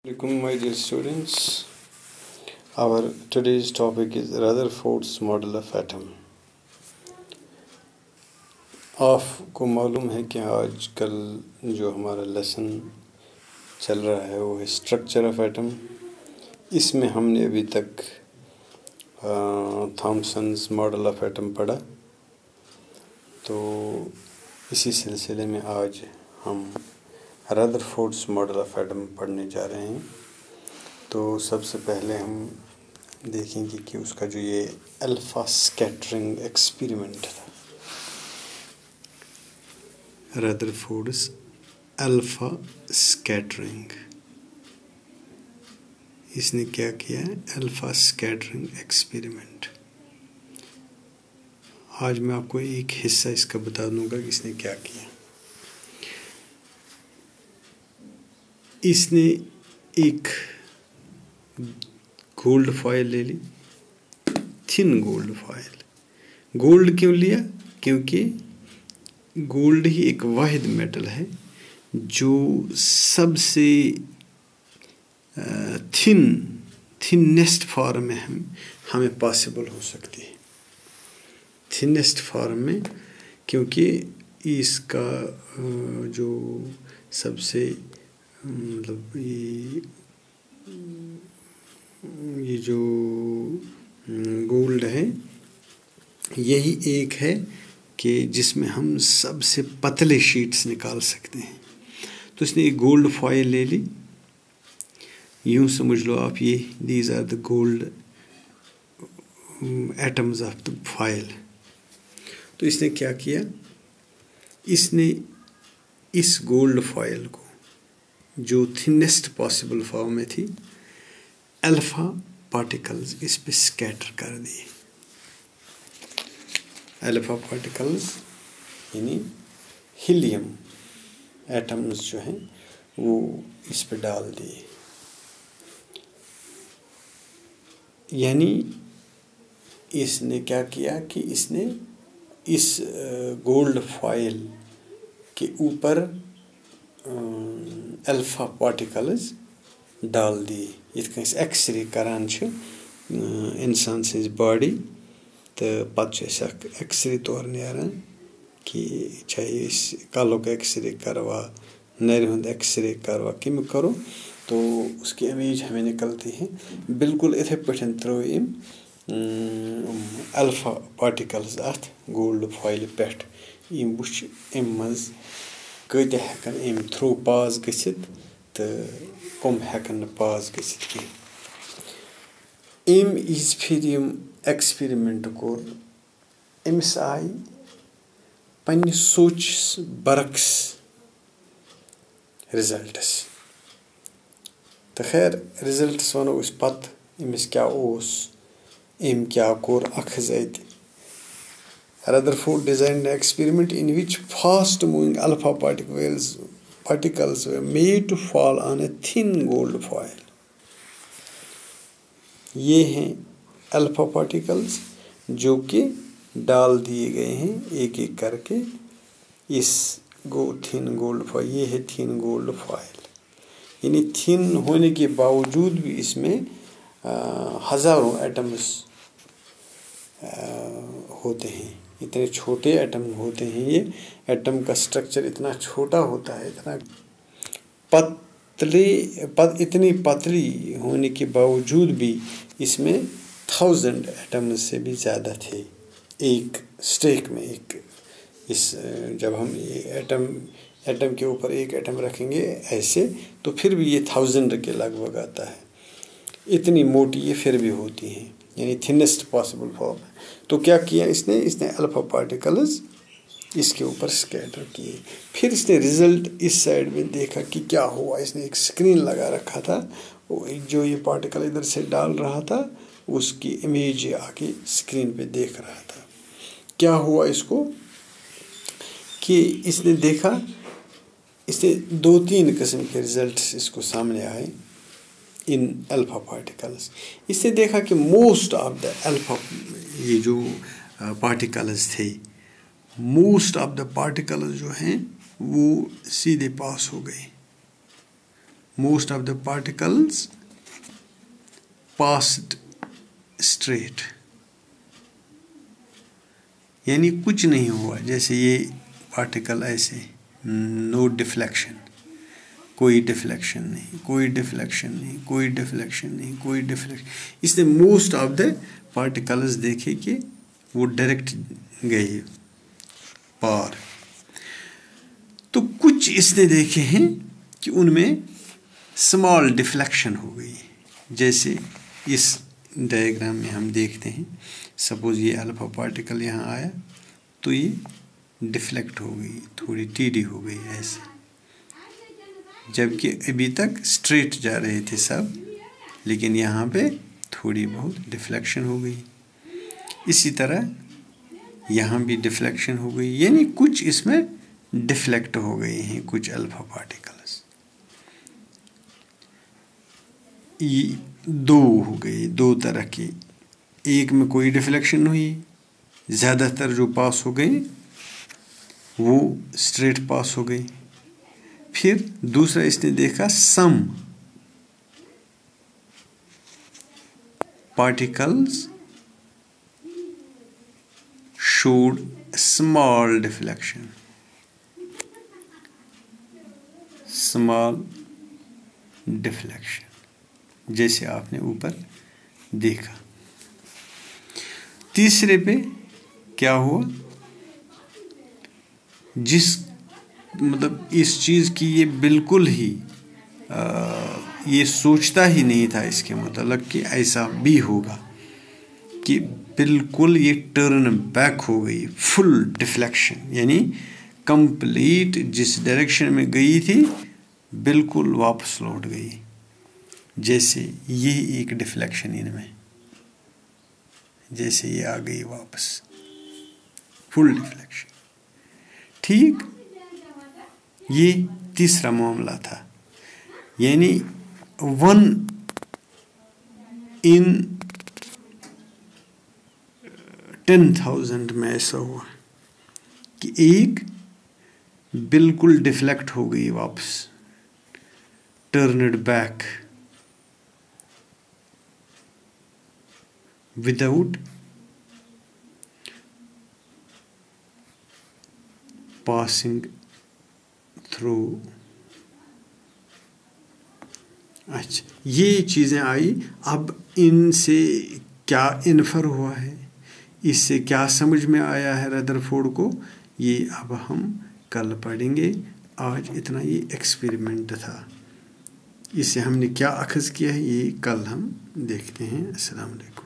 Assalamualaikum, my dear students. Our today's topic is Rutherford's model of atom. आपको मालूम है कि आजकल जो हमारा लेसन चल रहा है वो है स्ट्रक्चर ऑफ एटम. इसमें हमने अभी तक थॉमसन्स मॉडल ऑफ एटम पढ़ा. तो इसी सिलसिले में आज हम रदरफोर्ड्स मॉडल ऑफ एटम पढ़ने जा रहे हैं. तो सबसे पहले हम देखेंगे कि उसका जो ये अल्फ़ा स्कैटरिंग एक्सपेरिमेंट था, रदरफोर्ड्स अल्फ़ा स्कैटरिंग, इसने क्या किया है, अल्फ़ा स्कैटरिंग एक्सपेरिमेंट. आज मैं आपको एक हिस्सा इसका बता दूंगा कि इसने क्या किया. इसने एक गोल्ड फॉयल ले ली, थिन गोल्ड फॉयल. गोल्ड क्यों लिया? क्योंकि गोल्ड ही एक वाहिद मेटल है जो सबसे थिनेस्ट फॉर्म में हमें पॉसिबल हो सकती है. थिनेस्ट फॉर्म में, क्योंकि इसका जो सबसे मतलब ये जो गोल्ड है यही एक है कि जिसमें हम सबसे पतले शीट्स निकाल सकते हैं. तो इसने एक गोल्ड फॉयल ले ली. यूँ समझ लो आप, ये these are the gold atoms of the foil. तो इसने क्या किया, इसने इस गोल्ड फॉयल को जो थिनेस्ट पॉसिबल फॉर्म में थी, अल्फ़ा पार्टिकल्स इस पे स्कैटर कर दिए. अल्फ़ा पार्टिकल्स यानी हीलियम एटम्स जो हैं वो इस पे डाल दिए. यानी इसने क्या किया कि इसने इस गोल्ड फॉयल के ऊपर अल्फ़ा पार्टिकल्स डाल दिए. यिथ कन्नै एक्सरे करान छ इंसान सज बॉडी, तो पत्त एक्सरे तौर नेरान कि चाहे कलुक एक्सरे करवा, नर हुंद एक्सरे करवा, कम करो तो उसकी इमेज हमें निकलती है. बिल्कुल इथे पे त्रो इम अल्फ़ा पार्टिकल्स अथ गोल्ड फॉयल पे इम वुच इम मज कत हेकन इम थ्रू पास गसित तो कम हेकन पास गसित की. इम इज फिर इम एक्सपेरिमेंट कोर, अमिस आई पन्ने सोच बरक्स रिजल्ट्स. तो खैर रिजल्ट्स वनो उस पत अमिस क्या ओस, इम क्या core अखजत. Rutherford designed an experiment in which fast-moving alpha particles were made to fall on a thin gold foil. ये हैं अल्फ़ा पार्टिकल्स जो कि डाल दिए गए हैं एक एक करके इस थिन गोल्ड फॉयल. ये है थिन गोल्ड फॉयल. यानी थिन होने के बावजूद भी इसमें हज़ारों एटम्स होते हैं. इतने छोटे एटम होते हैं. ये एटम का स्ट्रक्चर इतना छोटा होता है, इतना इतनी पतली होने के बावजूद भी इसमें 1000 एटम से भी ज़्यादा थे एक स्टेक में. एक इस जब हम ये एटम के ऊपर एक एटम रखेंगे ऐसे, तो फिर भी ये 1000 के लगभग आता है. इतनी मोटी ये फिर भी होती हैं, यानी थिनेस्ट पॉसिबल फॉर्म. तो क्या किया इसने अल्फ़ा पार्टिकल्स इसके ऊपर स्कैटर किए. फिर इसने रिज़ल्ट इस साइड में देखा कि क्या हुआ. इसने एक स्क्रीन लगा रखा था, जो ये पार्टिकल इधर से डाल रहा था उसकी इमेज आके स्क्रीन पे देख रहा था. क्या हुआ इसको कि इसने देखा, इसने 2-3 किस्म के रिज़ल्ट्स इसको सामने आए इन अल्फ़ा पार्टिकल्स. इसने देखा कि मोस्ट ऑफ द अल्फ़ा, ये जो पार्टिकल्स थे, मोस्ट ऑफ द पार्टिकल्स जो हैं वो सीधे पास हो गए. Most of the particles passed straight, यानी कुछ नहीं हुआ। जैसे ये पार्टिकल ऐसे, नो डिफ्लेक्शन, कोई डिफ्लेक्शन नहीं, कोई डिफ्लेक्शन नहीं, कोई डिफ्लेक्शन नहीं, कोई डिफ्लेक्शन। इसने मोस्ट ऑफ द पार्टिकल्स देखे कि वो डायरेक्ट गए पार। तो कुछ इसने देखे हैं कि उनमें स्मॉल डिफ्लेक्शन हो गई। जैसे इस डायग्राम में हम देखते हैं, सपोज ये अल्फा पार्टिकल यहाँ आया तो ये डिफ्लेक्ट हो गई, थोड़ी टीडी हो गई ऐसे, जबकि अभी तक स्ट्रेट जा रहे थे सब, लेकिन यहाँ पे थोड़ी बहुत डिफ्लेक्शन हो गई। इसी तरह यहाँ भी डिफ्लेक्शन हो गई, यानी कुछ इसमें डिफ्लेक्ट हो गए हैं कुछ अल्फा पार्टिकल्स। ये दो हो गए, दो तरह के, एक में कोई डिफ्लेक्शन हुई, ज़्यादातर जो पास हो गए वो स्ट्रेट पास हो गए। फिर दूसरा इसने देखा some particles showed small deflection, small deflection, जैसे आपने ऊपर देखा। तीसरे पे क्या हुआ, जिस मतलब इस चीज़ की ये बिल्कुल ही ये सोचता ही नहीं था इसके मतलब कि ऐसा भी होगा, कि बिल्कुल ये टर्न बैक हो गई, फुल डिफ्लेक्शन, यानी कंप्लीट जिस डायरेक्शन में गई थी बिल्कुल वापस लौट गई। जैसे ये एक डिफ्लेक्शन इनमें, जैसे ये आ गई वापस, फुल डिफ्लेक्शन। ठीक, ये तीसरा मामला था, यानी 1 in 10,000 में ऐसा हुआ कि एक बिल्कुल डिफ्लेक्ट हो गई वापस, turned back without passing through. अच्छा, ये चीज़ें आई। अब इनसे क्या इन्फर हुआ है, इससे क्या समझ में आया है रदरफोर्ड को, ये अब हम कल पढ़ेंगे। आज इतना ये एक्सपेरिमेंट था, इससे हमने क्या अखज़ किया है ये कल हम देखते हैं। अस्सलाम वालेकुम।